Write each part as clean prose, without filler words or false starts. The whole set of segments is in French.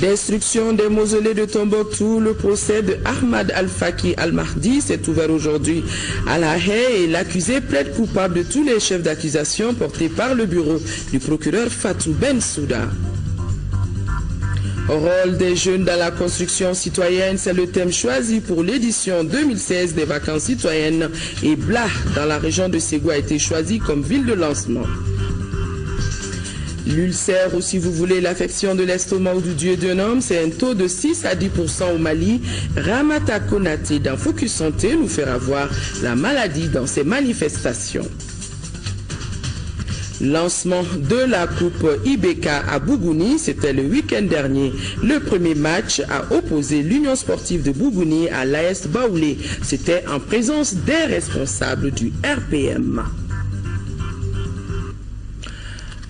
Destruction des mausolées de Tombouctou, le procès de Ahmad Al-Faki Al-Mahdi s'est ouvert aujourd'hui à La Haye et l'accusé plaide coupable de tous les chefs d'accusation portés par le bureau du procureur Fatou Bensouda. Rôle des jeunes dans la construction citoyenne, c'est le thème choisi pour l'édition 2016 des vacances citoyennes et Bla dans la région de Ségou a été choisi comme ville de lancement. L'ulcère ou si vous voulez l'affection de l'estomac ou du dieu d'un homme, c'est un taux de 6 à 10% au Mali. Ramata Konaté dans Focus Santé nous fera voir la maladie dans ses manifestations. Lancement de la Coupe IBK à Bougouni, c'était le week-end dernier. Le premier match a opposé l'Union sportive de Bougouni à l'AS Baoulé. C'était en présence des responsables du RPM.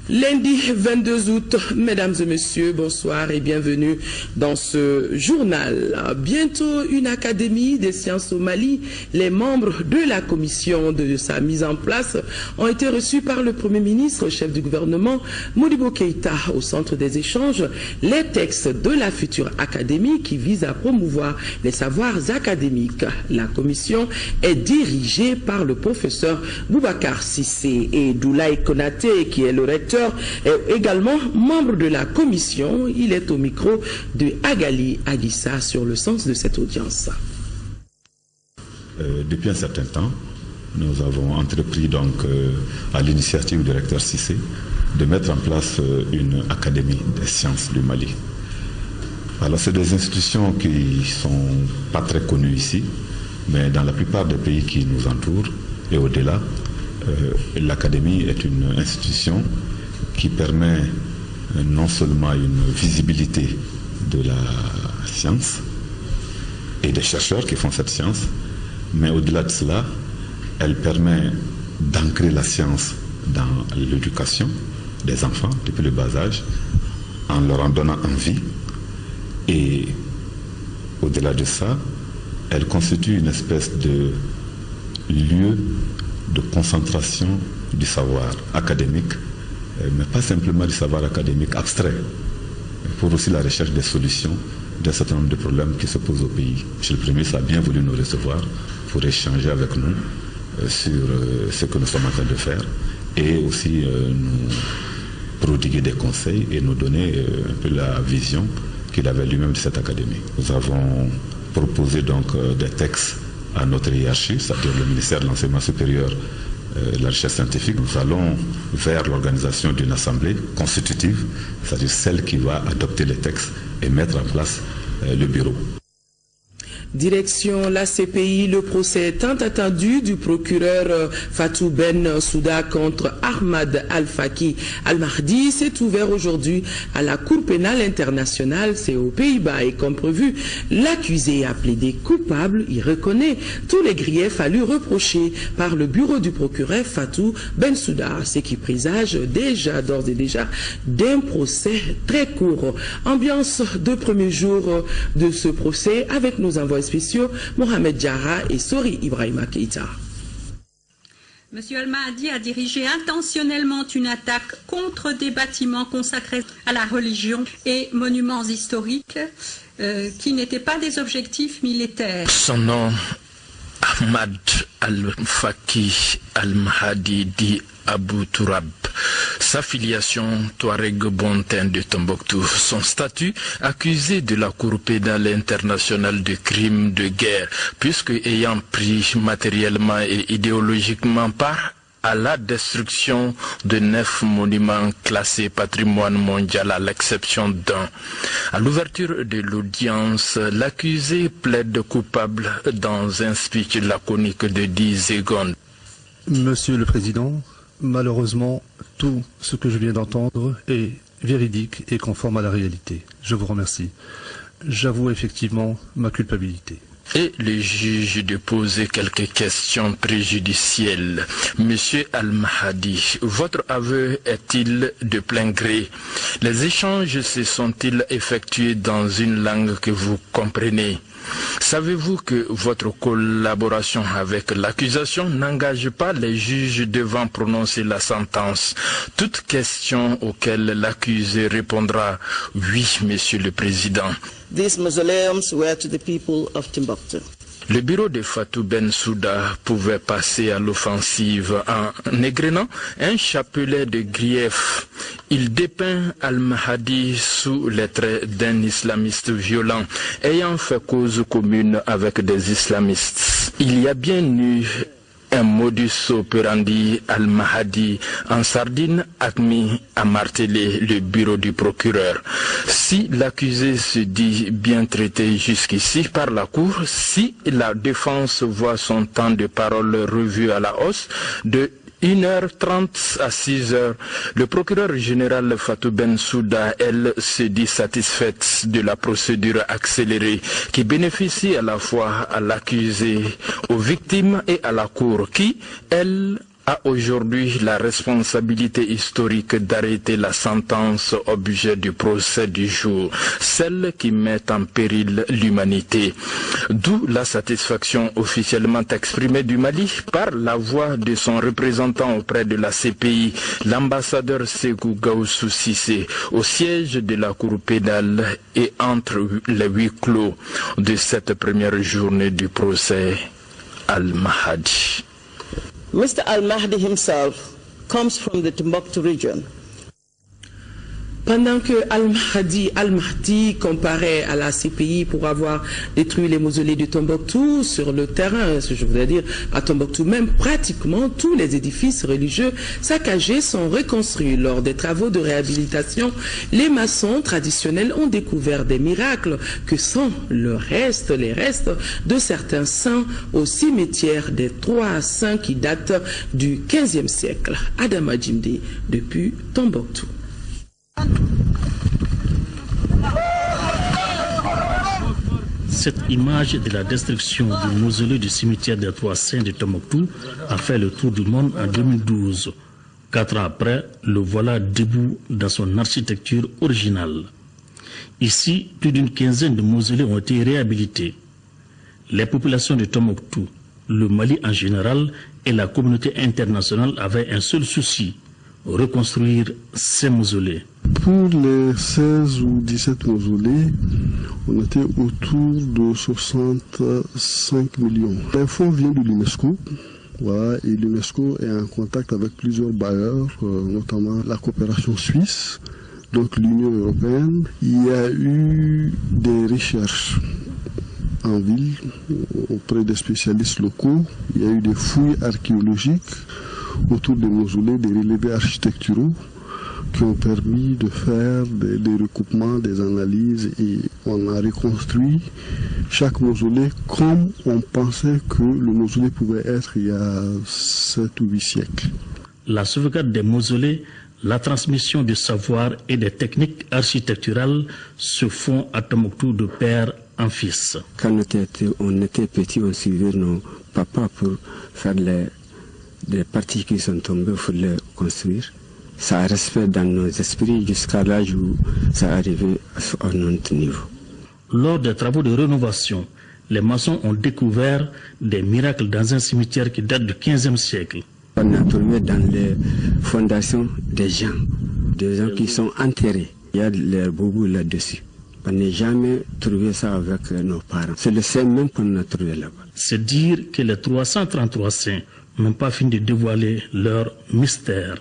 Lundi 22 août, mesdames et messieurs, bonsoir et bienvenue dans ce journal. Bientôt une académie des sciences au Mali. Les membres de la commission de sa mise en place ont été reçus par le Premier ministre, chef du gouvernement, Modibo Keïta, au centre des échanges. Les textes de la future académie qui vise à promouvoir les savoirs académiques. La commission est dirigée par le professeur Boubacar Sissé et Doulaye Konaté, qui est le recteur est également membre de la commission. Il est au micro de Agali Aguissa sur le sens de cette audience. Depuis un certain temps, nous avons entrepris donc à l'initiative du recteur Sissé de mettre en place une académie des sciences du Mali. Alors c'est des institutions qui ne sont pas très connues ici, mais dans la plupart des pays qui nous entourent et au-delà, l'académie est une institution qui permet non seulement une visibilité de la science et des chercheurs qui font cette science, mais au-delà de cela, elle permet d'ancrer la science dans l'éducation des enfants depuis le bas âge, en leur en donnant envie. Et au-delà de ça, elle constitue une espèce de lieu de concentration du savoir académique, mais pas simplement du savoir académique abstrait, pour aussi la recherche des solutions d'un certain nombre de problèmes qui se posent au pays. M. le Premier ministre a bien voulu nous recevoir pour échanger avec nous sur ce que nous sommes en train de faire et aussi nous prodiguer des conseils et nous donner un peu la vision qu'il avait lui-même de cette académie. Nous avons proposé donc des textes à notre hiérarchie, c'est-à-dire le ministère de l'Enseignement supérieur, la recherche scientifique. Nous allons vers l'organisation d'une assemblée constitutive, c'est-à-dire celle qui va adopter les textes et mettre en place le bureau. Direction la CPI, le procès tant attendu du procureur Fatou Bensouda contre Ahmad Al-Faki Al-Mahdi s'est ouvert aujourd'hui à la Cour pénale internationale, c'est aux Pays-Bas, et comme prévu, l'accusé a plaidé coupable. Il reconnaît tous les griefs à lui reprocher par le bureau du procureur Fatou Bensouda, ce qui présage d'ores et déjà d'un procès très court. Ambiance de premier jour de ce procès avec nos envoyés spéciaux Mohamed Diarra et Sori Ibrahima Keïta. Monsieur Al-Mahdi a dirigé intentionnellement une attaque contre des bâtiments consacrés à la religion et monuments historiques qui n'étaient pas des objectifs militaires. Son nom, Ahmad Al-Faki Al-Mahdi dit Abou Tourab. Sa filiation, Touareg Bontin de Tombouctou. Son statut, accusé de la Cour pénale internationale de crimes de guerre, puisque ayant pris matériellement et idéologiquement part à la destruction de 9 monuments classés patrimoine mondial à l'exception d'un. À l'ouverture de l'audience, l'accusé plaide coupable dans un speech laconique de 10 secondes. Monsieur le Président, malheureusement, tout ce que je viens d'entendre est véridique et conforme à la réalité. Je vous remercie. J'avoue effectivement ma culpabilité. et le juge de poser quelques questions préjudicielles. Monsieur Al-Mahdi, votre aveu est-il de plein gré? Les échanges se sont-ils effectués dans une langue que vous comprenez? Savez-vous que votre collaboration avec l'accusation n'engage pas les juges devant prononcer la sentence? Toute question auxquelles l'accusé répondra « Oui, Monsieur le Président ». These mausoleums were to the people of Timbuktu. Le bureau de Fatou Bensouda pouvait passer à l'offensive en égrenant un chapelet de griefs. Il dépeint Al-Mahdi sous les traits d'un islamiste violent, ayant fait cause commune avec des islamistes. Il y a bien eu un modus operandi. Al-Mahdi en sardine admis à marteler le bureau du procureur. Si l'accusé se dit bien traité jusqu'ici par la cour, si la défense voit son temps de parole revu à la hausse de 1h30 à 6h, le procureur général Fatou Bensouda, elle, se dit satisfaite de la procédure accélérée qui bénéficie à la fois à l'accusé, aux victimes et à la cour qui, elle, a aujourd'hui la responsabilité historique d'arrêter la sentence objet du procès du jour, celle qui met en péril l'humanité. D'où la satisfaction officiellement exprimée du Mali par la voix de son représentant auprès de la CPI, l'ambassadeur Ségou Gaoussou Cissé, au siège de la cour pénale et entre les huis clos de cette première journée du procès Al-Mahdi. Mr. Al-Mahdi himself comes from the Timbuktu region. Pendant que Al-Mahdi comparait à la CPI pour avoir détruit les mausolées de Tombouctou sur le terrain, je voudrais dire à Tombouctou même, pratiquement tous les édifices religieux saccagés sont reconstruits. Lors des travaux de réhabilitation, les maçons traditionnels ont découvert des miracles que sont les restes de certains saints au cimetière des 3 saints qui datent du 15e siècle. Adama Djimdi depuis Tombouctou. Cette image de la destruction du mausolée du cimetière des 3 saints de Tombouctou a fait le tour du monde en 2012. 4 ans après, le voilà debout dans son architecture originale. Ici, plus d'une quinzaine de mausolées ont été réhabilités. Les populations de Tombouctou, le Mali en général et la communauté internationale avaient un seul souci: reconstruire ces mausolées. Pour les 16 ou 17 mausolées, on était autour de 65 millions. L'info vient de l'UNESCO. Voilà, et l'UNESCO est en contact avec plusieurs bailleurs, notamment la coopération suisse, donc l'Union européenne. Il y a eu des recherches en ville auprès des spécialistes locaux. Il y a eu des fouilles archéologiques autour des mausolées, des relevés architecturaux qui ont permis de faire des recoupements, des analyses, et on a reconstruit chaque mausolée comme on pensait que le mausolée pouvait être il y a 7 ou 8 siècles. La sauvegarde des mausolées, la transmission du savoir et des techniques architecturales se font à Tombouctou de père en fils. Quand on était petits, on suivait nos papas pour faire des parties qui sont tombées, pour les construire. Ça a resté dans nos esprits jusqu'à l'âge où ça arrivait à notre niveau. Lors des travaux de rénovation, les maçons ont découvert des miracles dans un cimetière qui date du 15e siècle. On a trouvé dans les fondations des gens qui sont enterrés. Il y a leurs boubous là-dessus. On n'a jamais trouvé ça avec nos parents. C'est le seul même qu'on a trouvé là-bas. C'est dire que les 333 saints n'ont pas fini de dévoiler leur mystère.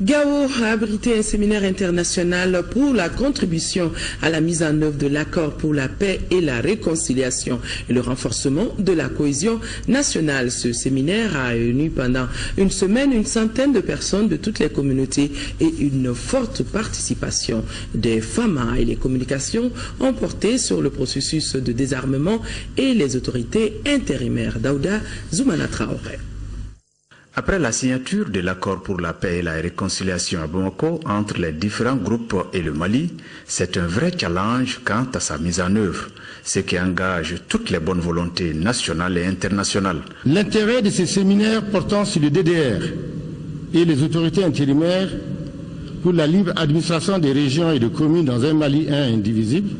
Gao a abrité un séminaire international pour la contribution à la mise en œuvre de l'accord pour la paix et la réconciliation et le renforcement de la cohésion nationale. Ce séminaire a réuni pendant une semaine une centaine de personnes de toutes les communautés et une forte participation des femmes, et les communications ont porté sur le processus de désarmement et les autorités intérimaires. Daouda Zoumana Traoré. Après la signature de l'accord pour la paix et la réconciliation à Bamako entre les différents groupes et le Mali, c'est un vrai challenge quant à sa mise en œuvre, ce qui engage toutes les bonnes volontés nationales et internationales. L'intérêt de ces séminaires portant sur le DDR et les autorités intérimaires pour la libre administration des régions et de communes dans un Mali indivisible,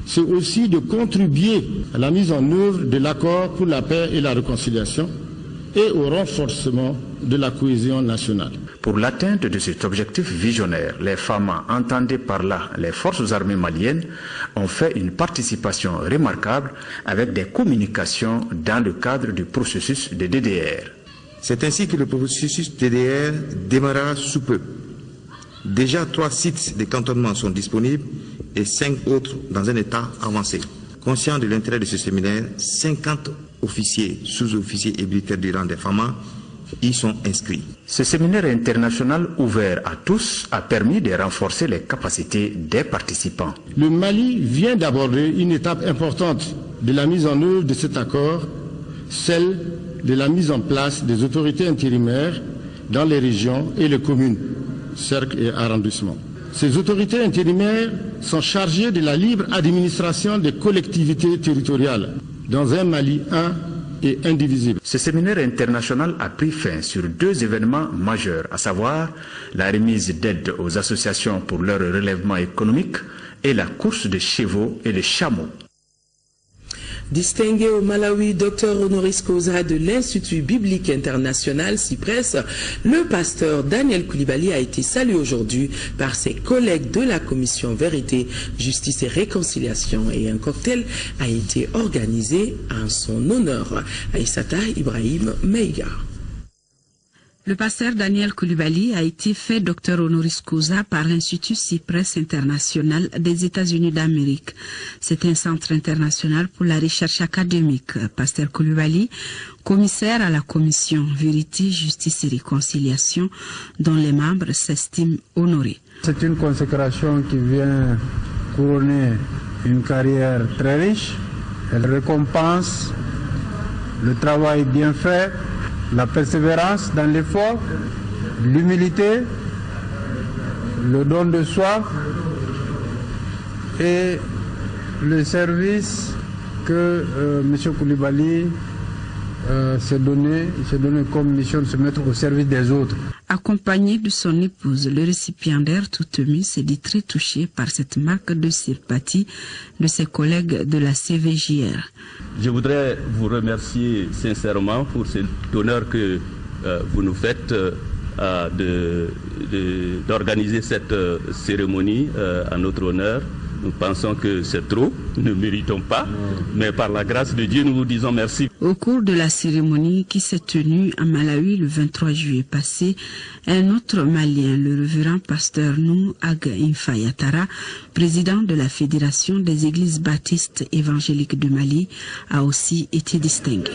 c'est aussi de contribuer à la mise en œuvre de l'accord pour la paix et la réconciliation et au renforcement de la cohésion nationale. Pour l'atteinte de cet objectif visionnaire, les FAMA, entendez par là les forces armées maliennes, ont fait une participation remarquable avec des communications dans le cadre du processus de DDR. C'est ainsi que le processus DDR démarrera sous peu. Déjà 3 sites de cantonnement sont disponibles et 5 autres dans un état avancé. Conscient de l'intérêt de ce séminaire, 50 officiers, sous-officiers et militaires du rang des FAMA y sont inscrits. Ce séminaire international ouvert à tous a permis de renforcer les capacités des participants. Le Mali vient d'aborder une étape importante de la mise en œuvre de cet accord, celle de la mise en place des autorités intérimaires dans les régions et les communes, cercles et arrondissements. Ces autorités intérimaires sont chargées de la libre administration des collectivités territoriales dans un Mali et indivisible. Ce séminaire international a pris fin sur 2 événements majeurs, à savoir la remise d'aide aux associations pour leur relèvement économique et la course des chevaux et des chameaux. Distingué au Malawi, docteur honoris causa de l'Institut biblique international CIPRES, le pasteur Daniel Coulibaly a été salué aujourd'hui par ses collègues de la commission Vérité, Justice et Réconciliation, et un cocktail a été organisé en son honneur. Aïssata Ibrahim Meiga. Le pasteur Daniel Coulibaly a été fait docteur honoris causa par l'Institut CIPRES international des États-Unis d'Amérique. C'est un centre international pour la recherche académique. Pasteur Coulibaly, commissaire à la commission Vérité, Justice et Réconciliation, dont les membres s'estiment honorés. C'est une consécration qui vient couronner une carrière très riche. Elle récompense le travail bien fait, la persévérance dans l'effort, l'humilité, le don de soi et le service que M. Coulibaly s'est donné comme mission de se mettre au service des autres. Accompagné de son épouse, le récipiendaire tout ému s'est dit très touché par cette marque de sympathie de ses collègues de la CVJR. Je voudrais vous remercier sincèrement pour cet honneur que vous nous faites d'organiser cette cérémonie à notre honneur. Nous pensons que c'est trop, nous ne méritons pas, mais par la grâce de Dieu, nous vous disons merci. Au cours de la cérémonie qui s'est tenue à Malawi le 23 juillet passé, un autre Malien, le révérend pasteur Nou Ag Infayatara, président de la Fédération des Églises baptistes évangéliques de Mali, a aussi été distingué.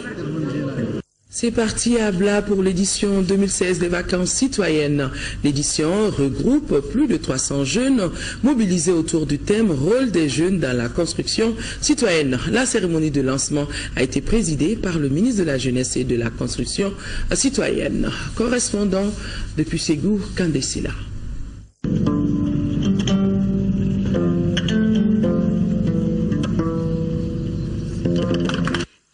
C'est parti à Bla pour l'édition 2016 des vacances citoyennes. L'édition regroupe plus de 300 jeunes mobilisés autour du thème « Rôle des jeunes dans la construction citoyenne ». La cérémonie de lancement a été présidée par le ministre de la Jeunesse et de la Construction citoyenne. Correspondant depuis Ségou, Kandesila.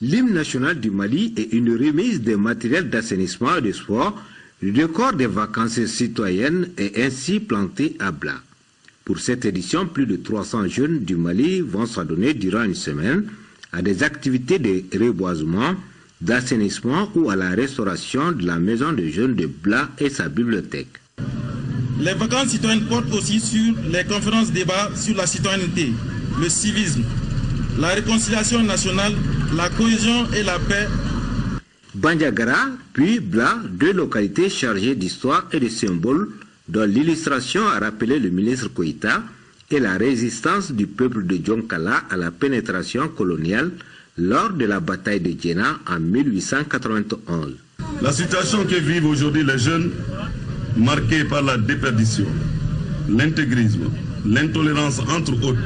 L'hymne national du Mali et une remise des matériels d'assainissement et de sport, le décor des vacances citoyennes est ainsi planté à Bla. Pour cette édition, plus de 300 jeunes du Mali vont s'adonner durant une semaine à des activités de reboisement, d'assainissement ou à la restauration de la maison de jeunes de Bla et sa bibliothèque. Les vacances citoyennes portent aussi sur les conférences débats sur la citoyenneté, le civisme, la réconciliation nationale, la cohésion et la paix. Bandiagara, puis Bla, 2 localités chargées d'histoire et de symboles, dont l'illustration a rappelé le ministre Koïta et la résistance du peuple de Djonkala à la pénétration coloniale lors de la bataille de Djena en 1891. La situation que vivent aujourd'hui les jeunes, marquée par la déperdition, l'intégrisme, l'intolérance entre autres,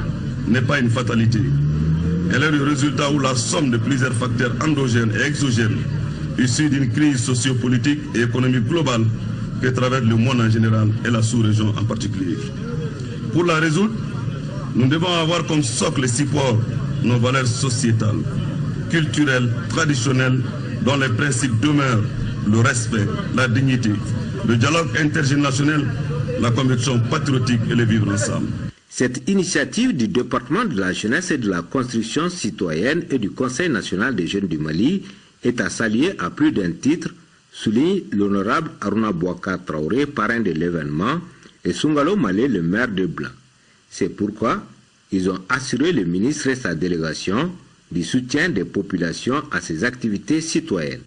n'est pas une fatalité. Elle est le résultat ou la somme de plusieurs facteurs endogènes et exogènes issue d'une crise sociopolitique et économique globale que traverse le monde en général et la sous-région en particulier. Pour la résoudre, nous devons avoir comme socle et support nos valeurs sociétales, culturelles, traditionnelles, dont les principes demeurent le respect, la dignité, le dialogue intergénérationnel, la conviction patriotique et le vivre ensemble. Cette initiative du département de la jeunesse et de la construction citoyenne et du Conseil national des jeunes du Mali est à saluer à plus d'un titre, souligne l'honorable Aruna Bouaka Traoré, parrain de l'événement, et Sungalo Malé, le maire de Blanc. C'est pourquoi ils ont assuré le ministre et sa délégation du soutien des populations à ces activités citoyennes.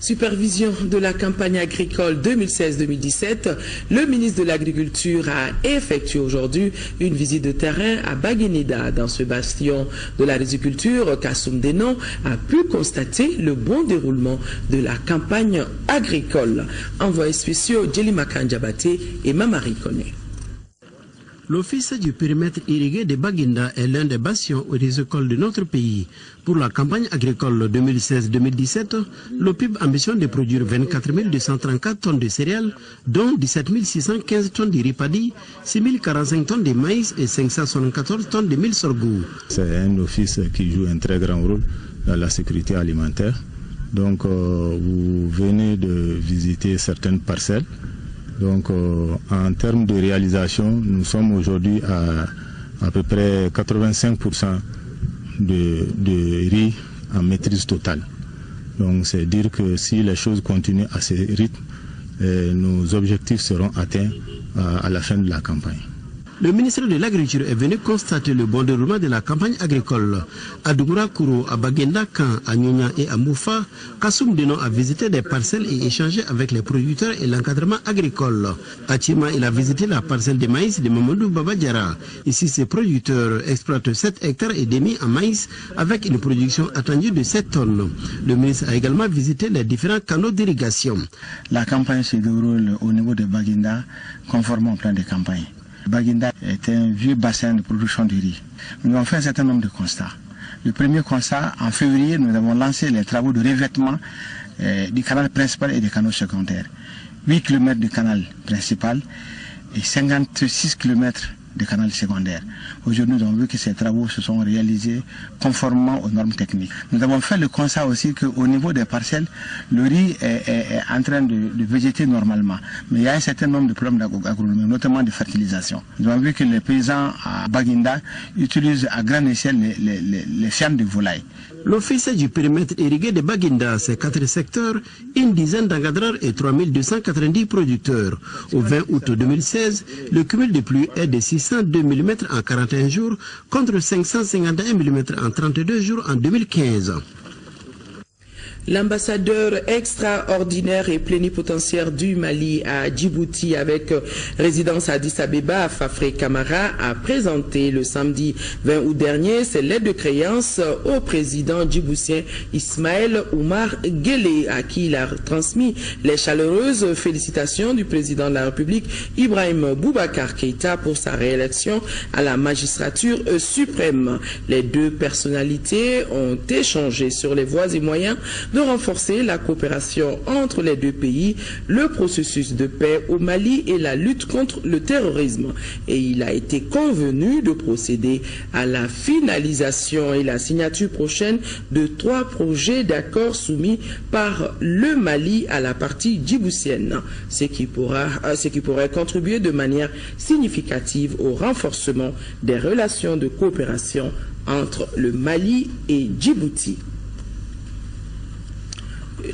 Supervision de la campagne agricole 2016-2017, le ministre de l'Agriculture a effectué aujourd'hui une visite de terrain à Baguinida. Dans ce bastion de la riziculture, Kassoum Denon a pu constater le bon déroulement de la campagne agricole. Envoyés spéciaux Djeli Makandiabate et Mamari Kone. L'office du périmètre irrigué de Baguinda est l'un des bastions des écoles de notre pays. Pour la campagne agricole 2016-2017, l'OPIB ambitionne de produire 24 234 tonnes de céréales, dont 17 615 tonnes de riz, 6 045 tonnes de maïs et 574 tonnes de mil sorgho. C'est un office qui joue un très grand rôle dans la sécurité alimentaire. Donc vous venez de visiter certaines parcelles. Donc en termes de réalisation, nous sommes aujourd'hui à peu près 85% de riz en maîtrise totale. Donc c'est dire que si les choses continuent à ce rythme, nos objectifs seront atteints à la fin de la campagne. Le ministre de l'Agriculture est venu constater le bon déroulement de la campagne agricole. À Dougoura Kouro, à Baguinda, Kan, à Nyonya et à Moufa, Kassoum Denon a visité des parcelles et échangé avec les producteurs et l'encadrement agricole. À Tchima, il a visité la parcelle de maïs de Mamadou Babadjara. Ici, ces producteurs exploitent 7 hectares et demi en maïs avec une production attendue de 7 tonnes. Le ministre a également visité les différents canaux d'irrigation. La campagne se déroule au niveau de Baguinda conformément au plan de campagne. Baguinda est un vieux bassin de production de riz. Nous avons fait un certain nombre de constats. Le premier constat, en février, nous avons lancé les travaux de revêtement du canal principal et des canaux secondaires. 8 km de canal principal et 56 km de canal secondaire. Aujourd'hui, nous avons vu que ces travaux se sont réalisés conformément aux normes techniques. Nous avons fait le constat aussi qu'au niveau des parcelles, le riz est en train de végéter normalement. Mais il y a un certain nombre de problèmes d'agronomie, notamment de fertilisation. Nous avons vu que les paysans à Baguinda utilisent à grande échelle les fermes de volailles. L'office du périmètre irrigué de Baguinda, c'est 4 secteurs, une dizaine d'encadreurs et 3290 producteurs. Au 20 août 2016, le cumul de pluie est de 602 mm en 41 jours contre 551 mm en 32 jours en 2015. L'ambassadeur extraordinaire et plénipotentiaire du Mali à Djibouti avec résidence à Addis Abeba, Fafré Camara, a présenté le samedi 20 août dernier ses lettres de créance au président djiboutien Ismaël Oumar Guelleh, à qui il a transmis les chaleureuses félicitations du président de la République Ibrahim Boubacar Keïta pour sa réélection à la magistrature suprême. Les deux personnalités ont échangé sur les voies et moyens de renforcer la coopération entre les deux pays, le processus de paix au Mali et la lutte contre le terrorisme. Et il a été convenu de procéder à la finalisation et la signature prochaine de 3 projets d'accord soumis par le Mali à la partie djiboutienne, ce qui pourrait contribuer de manière significative au renforcement des relations de coopération entre le Mali et Djibouti.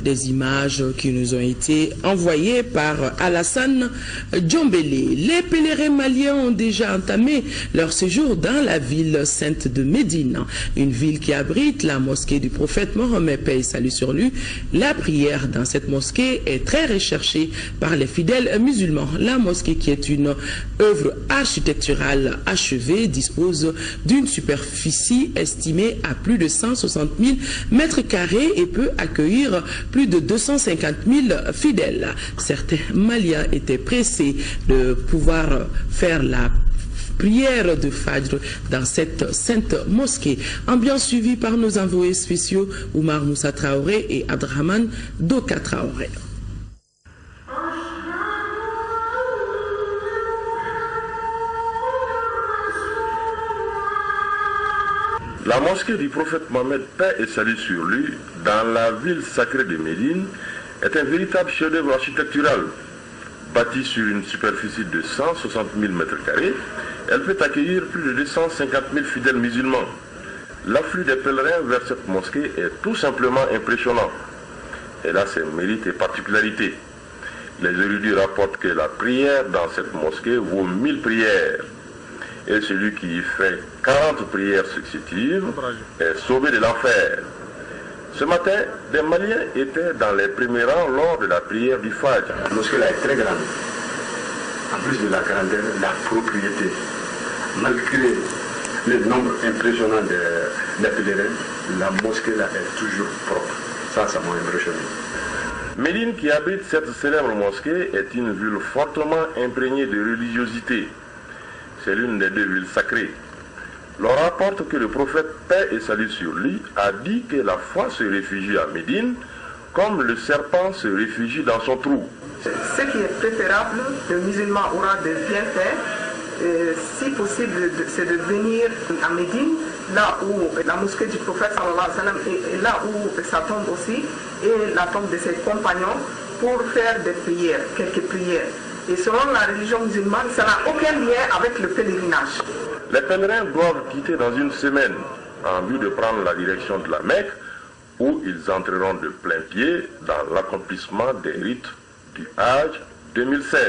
Des images qui nous ont été envoyées par Alassane Djombélé. Les pèlerins maliens ont déjà entamé leur séjour dans la ville sainte de Médine, une ville qui abrite la mosquée du prophète Mohammed, paix et salut sur lui. La prière dans cette mosquée est très recherchée par les fidèles musulmans. La mosquée, qui est une œuvre architecturale achevée, dispose d'une superficie estimée à plus de 160 000 mètres carrés et peut accueillir plus de 250 000 fidèles. Certains Maliens étaient pressés de pouvoir faire la prière de Fajr dans cette sainte mosquée. Ambiance suivie par nos envoyés spéciaux Oumar Moussa Traoré et Abdrahman Doka Traoré. La mosquée du prophète Mohammed, paix et salut sur lui, dans la ville sacrée de Médine, est un véritable chef-d'œuvre architectural. Bâtie sur une superficie de 160 000 m², elle peut accueillir plus de 250 000 fidèles musulmans. L'afflux des pèlerins vers cette mosquée est tout simplement impressionnant. Elle a ses mérites et particularités. Les érudits rapportent que la prière dans cette mosquée vaut 1000 prières. Et celui qui y fait 40 prières successives est sauvé de l'enfer. Ce matin, des Maliens étaient dans les premiers rangs lors de la prière du Fajr. La mosquée là est très grande. En plus de la grandeur, la propriété. Malgré le nombre impressionnant des pèlerins, la mosquée là est toujours propre. Ça m'a impressionné. Médine, qui abrite cette célèbre mosquée, est une ville fortement imprégnée de religiosité. C'est l'une des deux villes sacrées. L'on rapporte que le prophète, paix et salut sur lui, a dit que la foi se réfugie à Médine, comme le serpent se réfugie dans son trou. Ce qui est préférable, le musulman aura des bienfaits. Si possible, c'est de venir à Médine, là où la mosquée du prophète sallallahu alayhi wa sallam est là où sa tombe aussi, et la tombe de ses compagnons, pour faire des prières, quelques prières. Et selon la religion musulmane, ça n'a aucun lien avec le pèlerinage. Les pèlerins doivent quitter dans une semaine en vue de prendre la direction de la Mecque, où ils entreront de plein pied dans l'accomplissement des rites du Hajj 2016.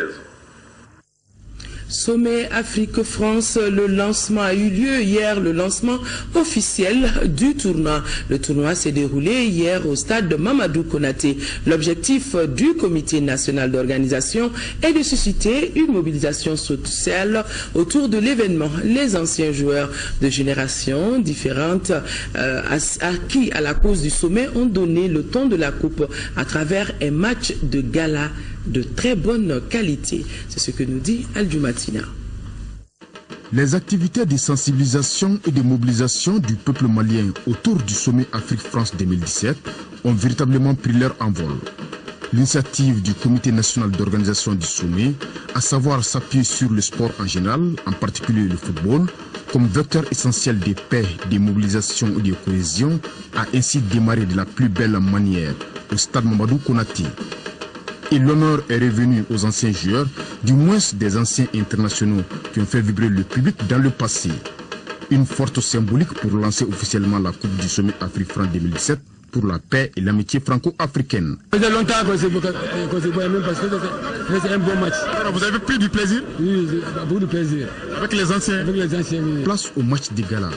Sommet Afrique-France, le lancement a eu lieu hier, le lancement officiel du tournoi. Le tournoi s'est déroulé hier au stade de Mamadou Konaté. L'objectif du comité national d'organisation est de susciter une mobilisation sociale autour de l'événement. Les anciens joueurs de générations différentes qui, à la cause du sommet, ont donné le ton de la coupe à travers un match de gala de très bonne qualité. C'est ce que nous dit Al-Jumatina. Les activités de sensibilisation et de mobilisation du peuple malien autour du sommet Afrique-France 2017 ont véritablement pris leur envol. L'initiative du comité national d'organisation du sommet, à savoir s'appuyer sur le sport en général, en particulier le football, comme vecteur essentiel de paix, de mobilisation et de cohésion, a ainsi démarré de la plus belle manière au stade Mamadou Konaté. Et l'honneur est revenu aux anciens joueurs, du moins des anciens internationaux qui ont fait vibrer le public dans le passé. Une forte symbolique pour lancer officiellement la Coupe du Sommet Afrique-France 2017 pour la paix et l'amitié franco-africaine. Ça fait longtemps qu'on se voit même parce que c'est un bon match. Alors vous avez pris du plaisir? Oui, beaucoup de plaisir. Avec les anciens? Avec les anciens, oui. Place au match de gala.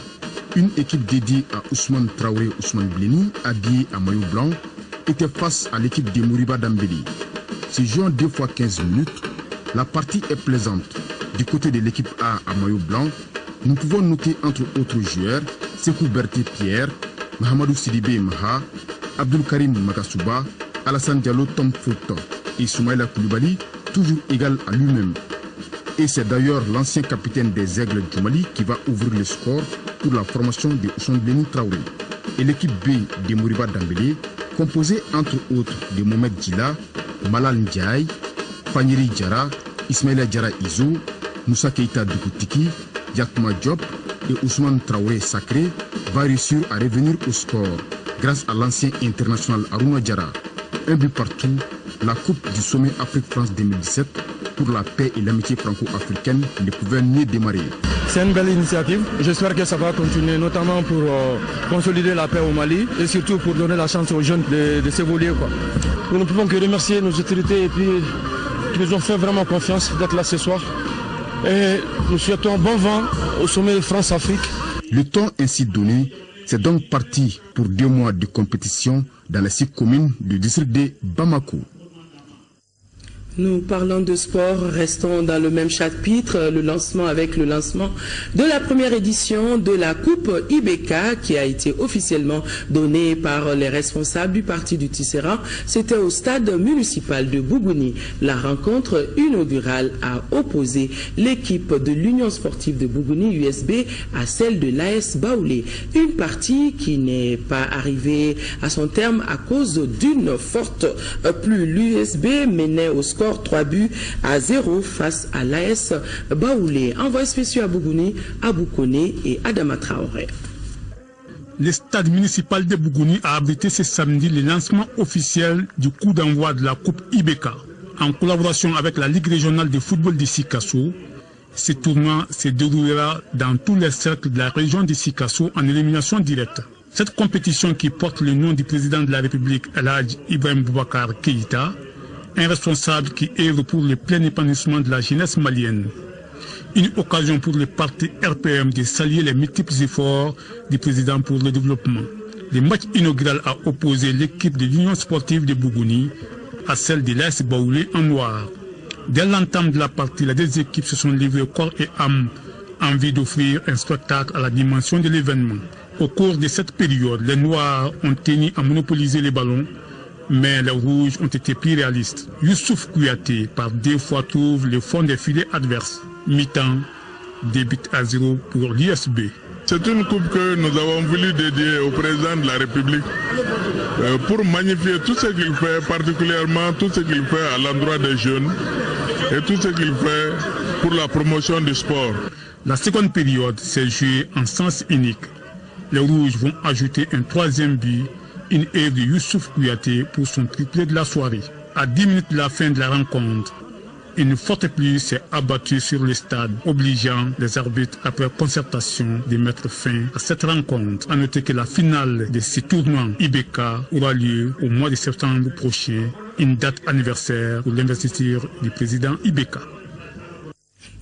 Une équipe dédiée à Ousmane Traoré et Ousmane Bleni, habillée à maillot blanc, était face à l'équipe de Moriba Dambélé. Se jouant 2 fois 15 minutes, la partie est plaisante. Du côté de l'équipe A à maillot blanc, nous pouvons noter entre autres joueurs Sekou Berté Pierre, Mahamadou Sidibé Maha, Abdul Karim Makasouba, Alassane Diallo Tom Foto et Soumaïla Koulibaly, toujours égal à lui-même. Et c'est d'ailleurs l'ancien capitaine des Aigles du Mali qui va ouvrir le score pour la formation de Ousmane Bleni Traoré. Et l'équipe B de Moriba Dambélé, composée entre autres de Mohamed Djila, Malal Ndiaye, Fanyeri Diara, Ismaïla Diara Izo, Moussa Keita Doukoutiki, Yakma Diop et Ousmane Traoré Sacré, va réussir à revenir au score grâce à l'ancien international Arouna Diara. Un but partout, la Coupe du Sommet Afrique-France 2017 pour la paix et l'amitié franco-africaine ne pouvait ni démarrer. C'est une belle initiative. J'espère que ça va continuer, notamment pour consolider la paix au Mali et surtout pour donner la chance aux jeunes de s'évoluer. Nous ne pouvons que remercier nos autorités et puis qui nous ont fait vraiment confiance d'être là ce soir. Et nous souhaitons bon vent au sommet France-Afrique. Le temps ainsi donné, c'est donc parti pour 2 mois de compétition dans les 6 communes du district de Bamako. Nous parlons de sport, restons dans le même chapitre, le lancement de la première édition de la Coupe Ibeka qui a été officiellement donnée par les responsables du parti du Tisserand. C'était au stade municipal de Bougouni. La rencontre inaugurale a opposé l'équipe de l'Union sportive de Bougouni USB à celle de l'AS Baoulé. Une partie qui n'est pas arrivée à son terme à cause d'une forte pluie. L'USB menait au score 3-0 face à l'AS Baoulé. Envoyé spécial à Bougouni, à Boukoné et Adama Traoré. Le stade municipal de Bougouni a abrité ce samedi le lancement officiel du coup d'envoi de la Coupe Ibeka. En collaboration avec la Ligue régionale de football de Sikasso, ce tournoi se déroulera dans tous les cercles de la région de Sikasso en élimination directe. Cette compétition qui porte le nom du président de la République, Elhadji Ibrahim Boubacar Keïta, un responsable qui œuvre pour le plein épanouissement de la jeunesse malienne. Une occasion pour le parti RPM de saluer les multiples efforts du président pour le développement. Le match inaugural a opposé l'équipe de l'Union sportive de Bougouni à celle de l'AS Baoulé en noir. Dès l'entame de la partie, les deux équipes se sont livrées corps et âme en vue d'offrir un spectacle à la dimension de l'événement. Au cours de cette période, les Noirs ont tenu à monopoliser les ballons, mais les Rouges ont été plus réalistes. Youssouf Kouyaté, par 2 fois, trouve le fond des filets adverses. Mi-temps, 2-0 pour l'USB. C'est une coupe que nous avons voulu dédier au président de la République pour magnifier tout ce qu'il fait, particulièrement tout ce qu'il fait à l'endroit des jeunes et tout ce qu'il fait pour la promotion du sport. La seconde période s'est jouée en sens unique. Les Rouges vont ajouter un 3e but, une œuvre de Youssouf Kouyaté pour son triplé de la soirée. À 10 minutes de la fin de la rencontre, une forte pluie s'est abattue sur le stade, obligeant les arbitres, après concertation, de mettre fin à cette rencontre. À noter que la finale de ce tournoi Ibeka aura lieu au mois de septembre prochain, une date anniversaire pour l'investiture du président Ibeka.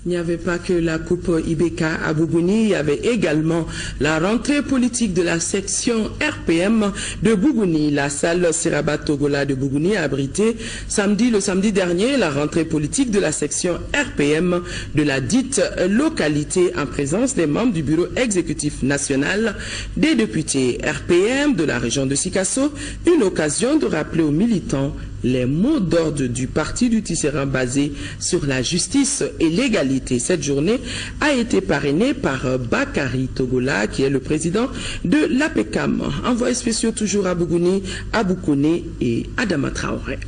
Il n'y avait pas que la Coupe Ibeka à Bougouni, il y avait également la rentrée politique de la section RPM de Bougouni. La salle Siraba Togola de Bougouni a abrité le samedi dernier la rentrée politique de la section RPM de la dite localité en présence des membres du bureau exécutif national des députés RPM de la région de Sikasso. Une occasion de rappeler aux militants les mots d'ordre du parti du Tisserand basé sur la justice et l'égalité. Cette journée a été parrainée par Bakari Togola, qui est le président de l'APECAM. Envoyé spéciaux toujours à Bougouni, à Boukoné et Adama Traoré.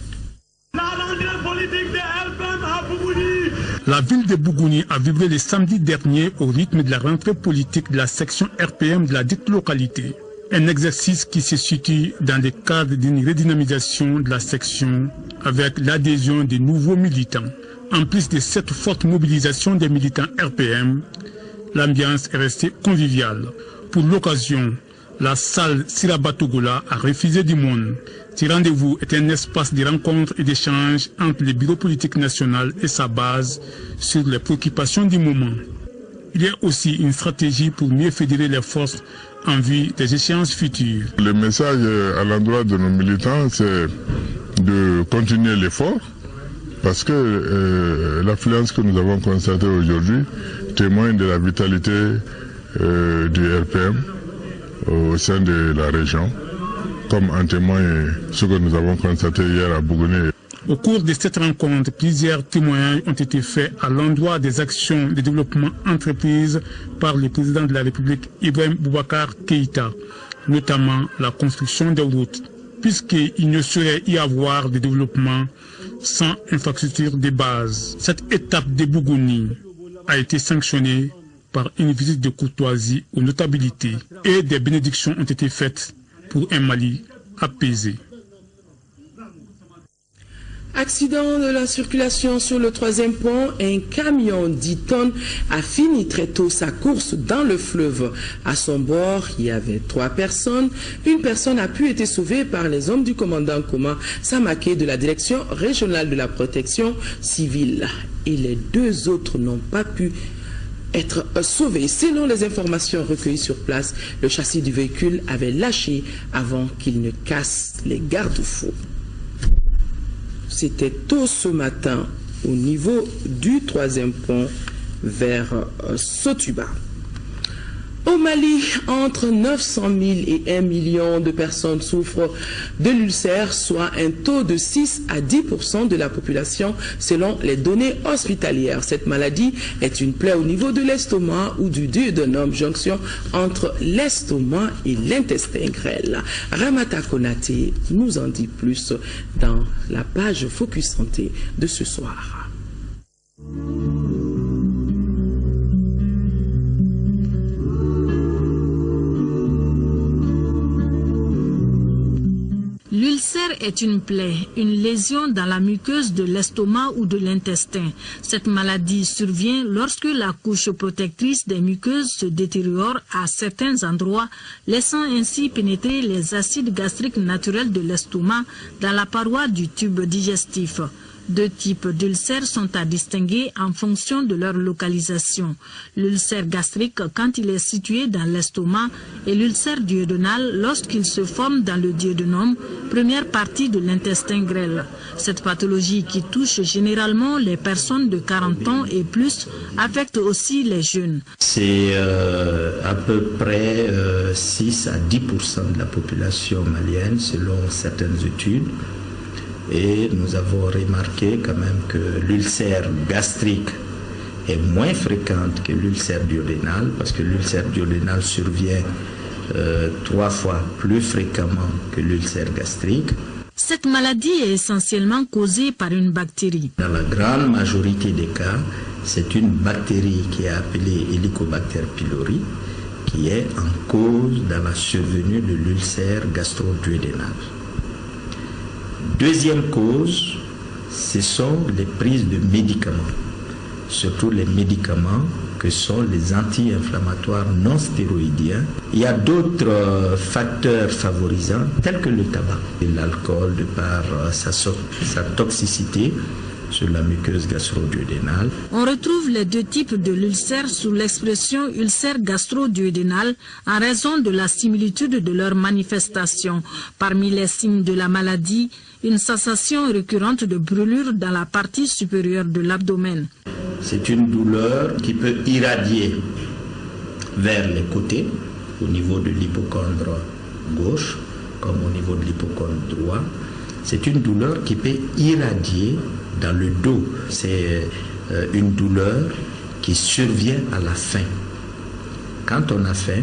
La ville de Bougouni a vibré le samedi dernier au rythme de la rentrée politique de la section RPM de la dite localité. Un exercice qui se situe dans le cadre d'une redynamisation de la section avec l'adhésion de nouveaux militants. En plus de cette forte mobilisation des militants RPM, l'ambiance est restée conviviale. Pour l'occasion, la salle Siraba Togola a refusé du monde. Ce rendez-vous est un espace de rencontre et d'échange entre le bureau politique national et sa base sur les préoccupations du moment. Il y a aussi une stratégie pour mieux fédérer les forces en vue des échéances futures. Le message à l'endroit de nos militants, c'est de continuer l'effort parce que l'affluence que nous avons constatée aujourd'hui témoigne de la vitalité du RPM au sein de la région, comme en témoigne ce que nous avons constaté hier à Bougouni. Au cours de cette rencontre, plusieurs témoignages ont été faits à l'endroit des actions de développement entreprises par le président de la République, Ibrahim Boubacar Keïta, notamment la construction des routes, puisqu'il ne saurait y avoir de développement sans infrastructure de base. Cette étape de Bougouni a été sanctionnée par une visite de courtoisie aux notabilités et des bénédictions ont été faites pour un Mali apaisé. Accident de la circulation sur le 3e pont, un camion 10 tonnes a fini très tôt sa course dans le fleuve. À son bord, il y avait 3 personnes. Une personne a pu être sauvée par les hommes du commandant Koma Samaké de la direction régionale de la protection civile. Et les 2 autres n'ont pas pu être sauvés. Selon les informations recueillies sur place, le châssis du véhicule avait lâché avant qu'il ne casse les garde-fous. C'était tôt ce matin au niveau du 3e pont vers Sotuba. Au Mali, entre 900 000 et 1 million de personnes souffrent de l'ulcère, soit un taux de 6 à 10% de la population selon les données hospitalières. Cette maladie est une plaie au niveau de l'estomac ou du duodénum, jonction entre l'estomac et l'intestin grêle. Ramata Konaté nous en dit plus dans la page Focus Santé de ce soir. L'ulcère est une plaie, une lésion dans la muqueuse de l'estomac ou de l'intestin. Cette maladie survient lorsque la couche protectrice des muqueuses se détériore à certains endroits, laissant ainsi pénétrer les acides gastriques naturels de l'estomac dans la paroi du tube digestif. Deux types d'ulcères sont à distinguer en fonction de leur localisation. L'ulcère gastrique quand il est situé dans l'estomac et l'ulcère duodénal lorsqu'il se forme dans le duodénum, première partie de l'intestin grêle. Cette pathologie qui touche généralement les personnes de 40 ans et plus affecte aussi les jeunes. C'est à peu près 6 à 10% de la population malienne selon certaines études. Et nous avons remarqué quand même que l'ulcère gastrique est moins fréquente que l'ulcère duodénal, parce que l'ulcère duodénal survient 3 fois plus fréquemment que l'ulcère gastrique. Cette maladie est essentiellement causée par une bactérie. Dans la grande majorité des cas, c'est une bactérie qui est appelée Helicobacter pylori, qui est en cause dans la survenue de l'ulcère gastro-duodénal. Deuxième cause, ce sont les prises de médicaments, surtout les médicaments que sont les anti-inflammatoires non stéroïdiens. Il y a d'autres facteurs favorisants, tels que le tabac et l'alcool, de par sa toxicité sur la muqueuse gastro-duodénale. On retrouve les deux types de l'ulcère sous l'expression ulcère gastro-duodénal en raison de la similitude de leurs manifestations. Parmi les signes de la maladie, une sensation récurrente de brûlure dans la partie supérieure de l'abdomen. C'est une douleur qui peut irradier vers les côtés, au niveau de l'hypochondre gauche, comme au niveau de l'hypochondre droit. C'est une douleur qui peut irradier dans le dos. C'est une douleur qui survient à la faim. Quand on a faim,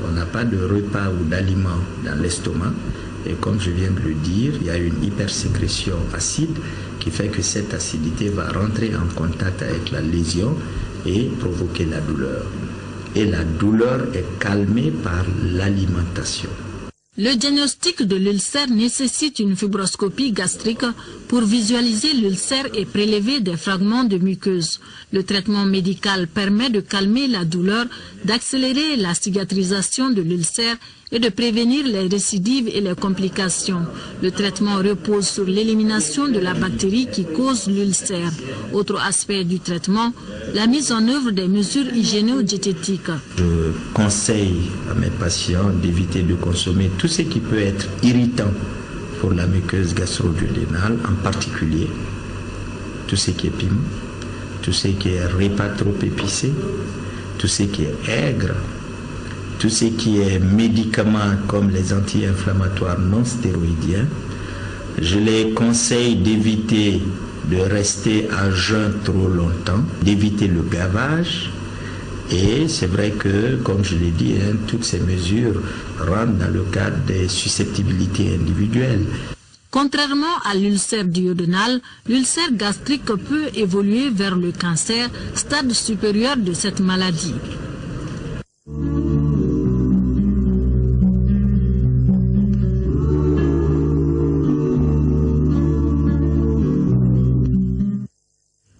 on n'a pas de repas ou d'aliments dans l'estomac. Et comme je viens de le dire, il y a une hypersécrétion acide qui fait que cette acidité va rentrer en contact avec la lésion et provoquer la douleur. Et la douleur est calmée par l'alimentation. Le diagnostic de l'ulcère nécessite une fibroscopie gastrique pour visualiser l'ulcère et prélever des fragments de muqueuse. Le traitement médical permet de calmer la douleur, d'accélérer la cicatrisation de l'ulcère et de prévenir les récidives et les complications. Le traitement repose sur l'élimination de la bactérie qui cause l'ulcère. Autre aspect du traitement, la mise en œuvre des mesures hygiéno-diététiques. Je conseille à mes patients d'éviter de consommer tout ce qui peut être irritant pour la muqueuse gastro-duodénale, en particulier tout ce qui est piment, tout ce qui est repas trop épicé, tout ce qui est aigre, tout ce qui est médicaments comme les anti-inflammatoires non stéroïdiens. Je les conseille d'éviter de rester à jeun trop longtemps, d'éviter le gavage. Et c'est vrai que, comme je l'ai dit, toutes ces mesures rentrent dans le cadre des susceptibilités individuelles. Contrairement à l'ulcère duodénal, l'ulcère gastrique peut évoluer vers le cancer, stade supérieur de cette maladie.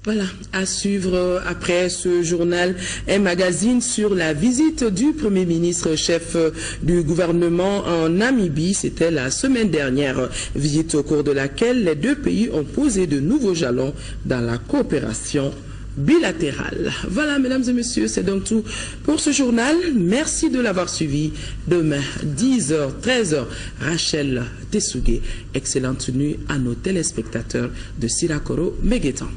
Voilà, à suivre après ce journal, un magazine sur la visite du Premier ministre chef du gouvernement en Namibie. C'était la semaine dernière, visite au cours de laquelle les deux pays ont posé de nouveaux jalons dans la coopération bilatérale. Voilà, mesdames et messieurs, c'est donc tout pour ce journal. Merci de l'avoir suivi. Demain, 10h, 13h, Rachel Tessougué. Excellente nuit à nos téléspectateurs de Sirakoro Meguetan.